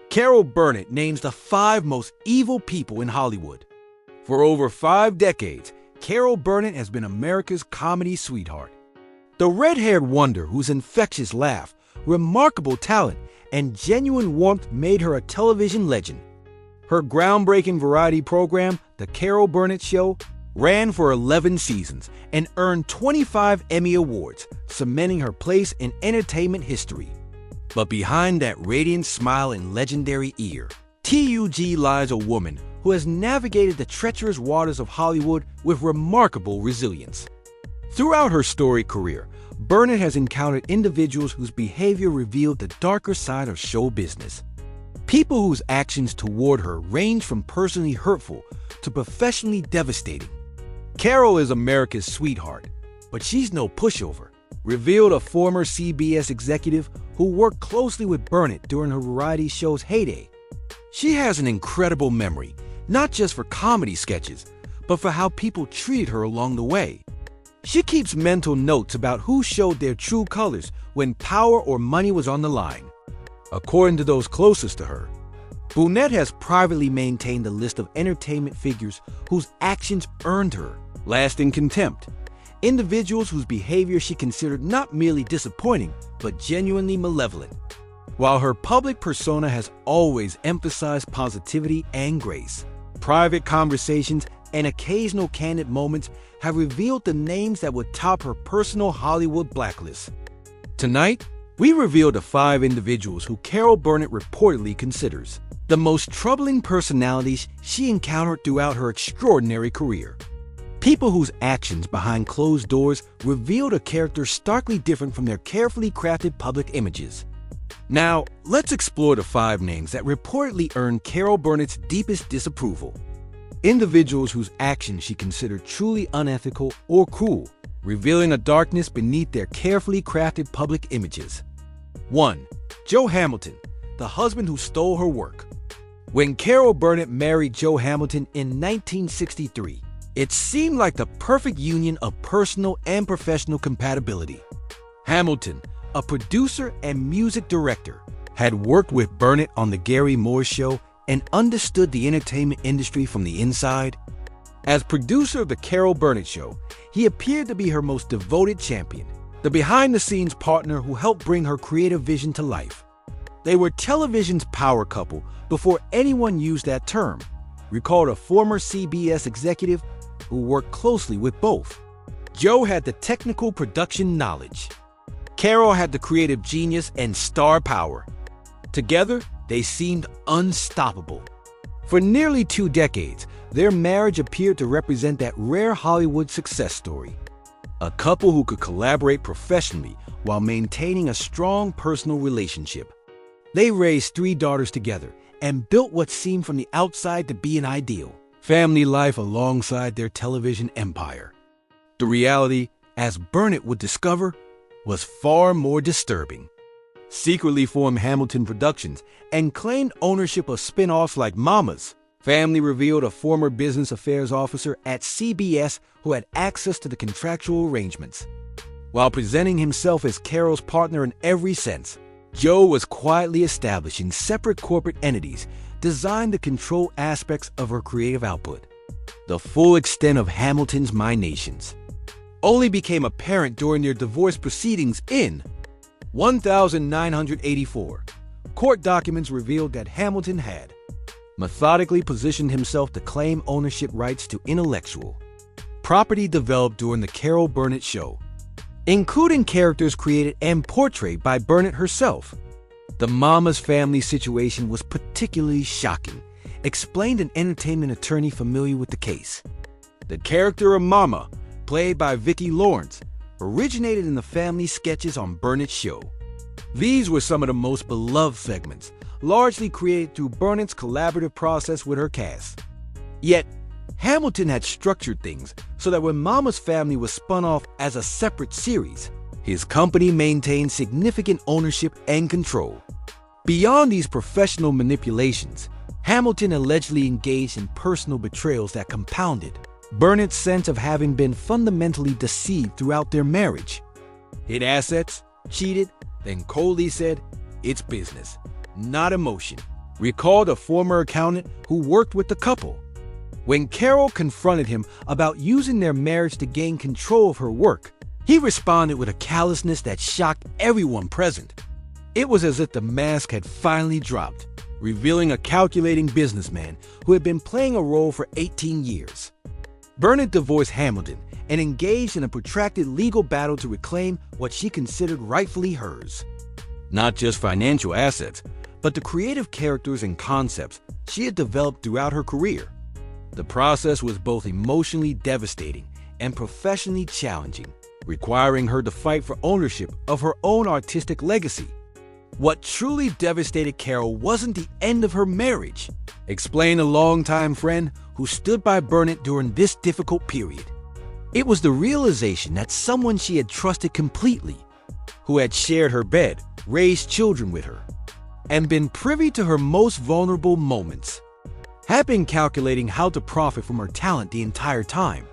Carol Burnett names the 5 most evil people in Hollywood. For over 5 decades, Carol Burnett has been America's comedy sweetheart. The red-haired wonder whose infectious laugh, remarkable talent, and genuine warmth made her a television legend. Her groundbreaking variety program, The Carol Burnett Show, ran for 11 seasons and earned 25 Emmy Awards, cementing her place in entertainment history. But behind that radiant smile and legendary ear, TUG lies a woman who has navigated the treacherous waters of Hollywood with remarkable resilience. Throughout her storied career, Burnett has encountered individuals whose behavior revealed the darker side of show business. People whose actions toward her range from personally hurtful to professionally devastating. Carol is America's sweetheart, but she's no pushover, revealed a former CBS executive who worked closely with Burnett during her variety show's heyday. She has an incredible memory, not just for comedy sketches, but for how people treated her along the way. She keeps mental notes about who showed their true colors when power or money was on the line. According to those closest to her, Burnett has privately maintained a list of entertainment figures whose actions earned her lasting contempt. Individuals whose behavior she considered not merely disappointing, but genuinely malevolent. While her public persona has always emphasized positivity and grace, private conversations and occasional candid moments have revealed the names that would top her personal Hollywood blacklist. Tonight, we reveal the 5 individuals who Carol Burnett reportedly considers the most troubling personalities she encountered throughout her extraordinary career. People whose actions behind closed doors revealed a character starkly different from their carefully crafted public images. Now, let's explore the 5 names that reportedly earned Carol Burnett's deepest disapproval. Individuals whose actions she considered truly unethical or cruel, revealing a darkness beneath their carefully crafted public images. 1. Joe Hamilton, the husband who stole her work. When Carol Burnett married Joe Hamilton in 1963, it seemed like the perfect union of personal and professional compatibility. Hamilton, a producer and music director, had worked with Burnett on The Gary Moore Show and understood the entertainment industry from the inside. As producer of The Carol Burnett Show, he appeared to be her most devoted champion, the behind-the-scenes partner who helped bring her creative vision to life. They were television's power couple before anyone used that term, recalled a former CBS executive who worked closely with both. Joe had the technical production knowledge. Carol had the creative genius and star power. Together, they seemed unstoppable. For nearly 2 decades, their marriage appeared to represent that rare Hollywood success story. A couple who could collaborate professionally while maintaining a strong personal relationship. They raised 3 daughters together and built what seemed from the outside to be an ideal family life alongside their television empire. The reality, as Burnett would discover, was far more disturbing. Secretly formed Hamilton Productions and claimed ownership of spin-offs like Mama's. Family revealed a former business affairs officer at CBS who had access to the contractual arrangements. While presenting himself as Carol's partner in every sense, Joe was quietly establishing separate corporate entities designed to control aspects of her creative output. The full extent of Hamilton's machinations only became apparent during their divorce proceedings in 1984. Court documents revealed that Hamilton had methodically positioned himself to claim ownership rights to intellectual property developed during The Carol Burnett Show, including characters created and portrayed by Burnett herself. The Mama's family situation was particularly shocking, explained an entertainment attorney familiar with the case. The character of Mama, played by Vicki Lawrence, originated in the family sketches on Burnett's show. These were some of the most beloved segments, largely created through Burnett's collaborative process with her cast. Yet, Hamilton had structured things so that when Mama's Family was spun off as a separate series, his company maintained significant ownership and control. Beyond these professional manipulations, Hamilton allegedly engaged in personal betrayals that compounded Burnett's sense of having been fundamentally deceived throughout their marriage. Hid assets, cheated, then coldly said, "It's business, not emotion." recalled a former accountant who worked with the couple. When Carol confronted him about using their marriage to gain control of her work, he responded with a callousness that shocked everyone present. It was as if the mask had finally dropped, revealing a calculating businessman who had been playing a role for 18 years. Burnett divorced Hamilton and engaged in a protracted legal battle to reclaim what she considered rightfully hers. Not just financial assets, but the creative characters and concepts she had developed throughout her career. The process was both emotionally devastating and professionally challenging, requiring her to fight for ownership of her own artistic legacy. What truly devastated Carol wasn't the end of her marriage, explained a longtime friend who stood by Burnett during this difficult period. It was the realization that someone she had trusted completely, who had shared her bed, raised children with her, and been privy to her most vulnerable moments, had been calculating how to profit from her talent the entire time.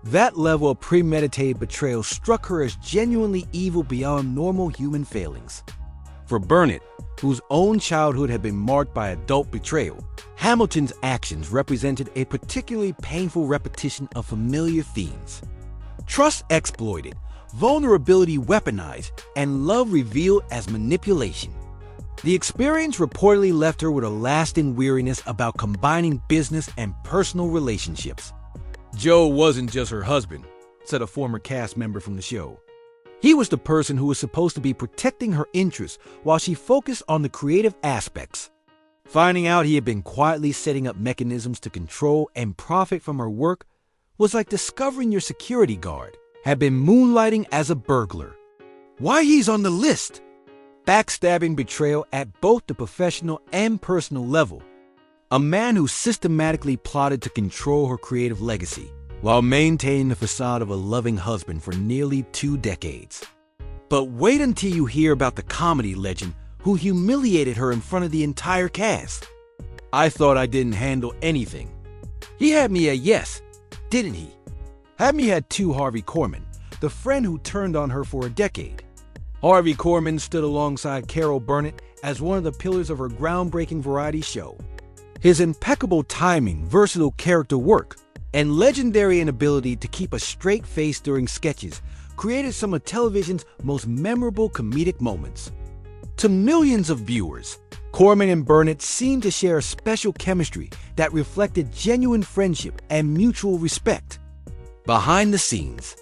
That level of premeditated betrayal struck her as genuinely evil beyond normal human failings. For Burnett, whose own childhood had been marked by adult betrayal, Hamilton's actions represented a particularly painful repetition of familiar themes. Trust exploited, vulnerability weaponized, and love revealed as manipulation. The experience reportedly left her with a lasting weariness about combining business and personal relationships. Joe wasn't just her husband, said a former cast member from the show. He was the person who was supposed to be protecting her interests while she focused on the creative aspects. Finding out he had been quietly setting up mechanisms to control and profit from her work was like discovering your security guard had been moonlighting as a burglar. Why he's on the list? Backstabbing betrayal at both the professional and personal level. A man who systematically plotted to control her creative legacy while maintaining the facade of a loving husband for nearly 2 decades. But wait until you hear about the comedy legend who humiliated her in front of the entire cast. I thought I didn't handle anything. He had me at yes, didn't he? Had me at 2 Harvey Korman, the friend who turned on her for a decade. Harvey Korman stood alongside Carol Burnett as one of the pillars of her groundbreaking variety show. His impeccable timing, versatile character work, and legendary inability to keep a straight face during sketches created some of television's most memorable comedic moments. To millions of viewers, Korman and Burnett seemed to share a special chemistry that reflected genuine friendship and mutual respect. Behind the scenes,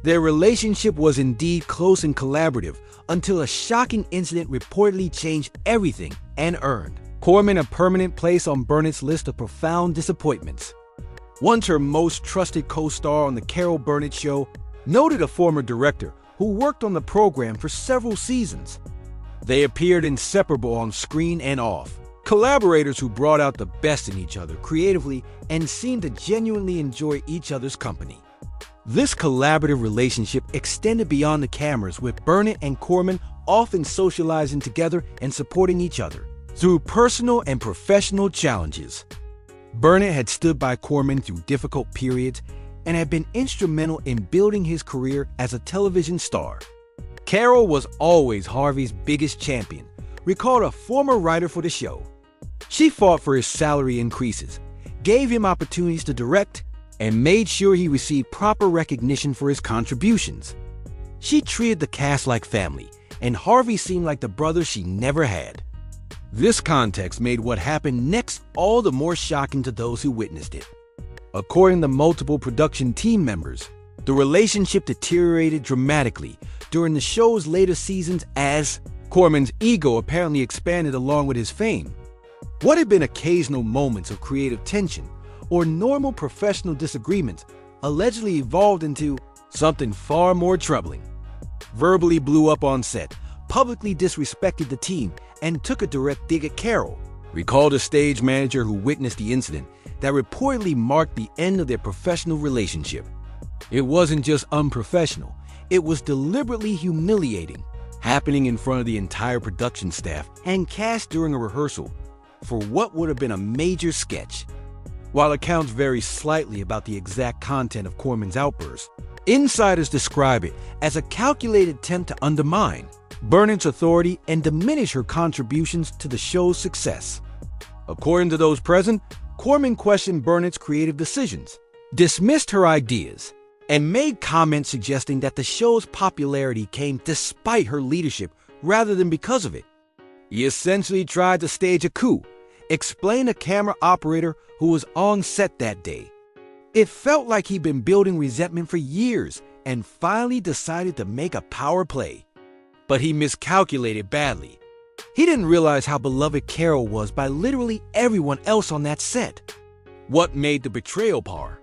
their relationship was indeed close and collaborative until a shocking incident reportedly changed everything and earned Korman a permanent place on Burnett's list of profound disappointments. Once her most trusted co-star on The Carol Burnett Show, noted a former director who worked on the program for several seasons. They appeared inseparable on screen and off, collaborators who brought out the best in each other creatively and seemed to genuinely enjoy each other's company. This collaborative relationship extended beyond the cameras, with Burnett and Korman often socializing together and supporting each other through personal and professional challenges. Burnett had stood by Korman through difficult periods and had been instrumental in building his career as a television star. Carol was always Harvey's biggest champion, recalled a former writer for the show. She fought for his salary increases, gave him opportunities to direct, and made sure he received proper recognition for his contributions. She treated the cast like family, and Harvey seemed like the brother she never had. This context made what happened next all the more shocking to those who witnessed it. According to multiple production team members, the relationship deteriorated dramatically during the show's later seasons as Korman's ego apparently expanded along with his fame. What had been occasional moments of creative tension or normal professional disagreements allegedly evolved into something far more troubling. Verbally blew up on set, publicly disrespected the team, and took a direct dig at Carol, recalled a stage manager who witnessed the incident that reportedly marked the end of their professional relationship. It wasn't just unprofessional, it was deliberately humiliating, happening in front of the entire production staff and cast during a rehearsal for what would have been a major sketch. While accounts vary slightly about the exact content of Korman's outburst, insiders describe it as a calculated attempt to undermine Burnett's authority and diminish her contributions to the show's success. According to those present, Corman questioned Burnett's creative decisions, dismissed her ideas, and made comments suggesting that the show's popularity came despite her leadership rather than because of it. He essentially tried to stage a coup, explained a camera operator who was on set that day. It felt like he'd been building resentment for years and finally decided to make a power play. But he miscalculated badly. He didn't realize how beloved Carol was by literally everyone else on that set. What made the betrayal par?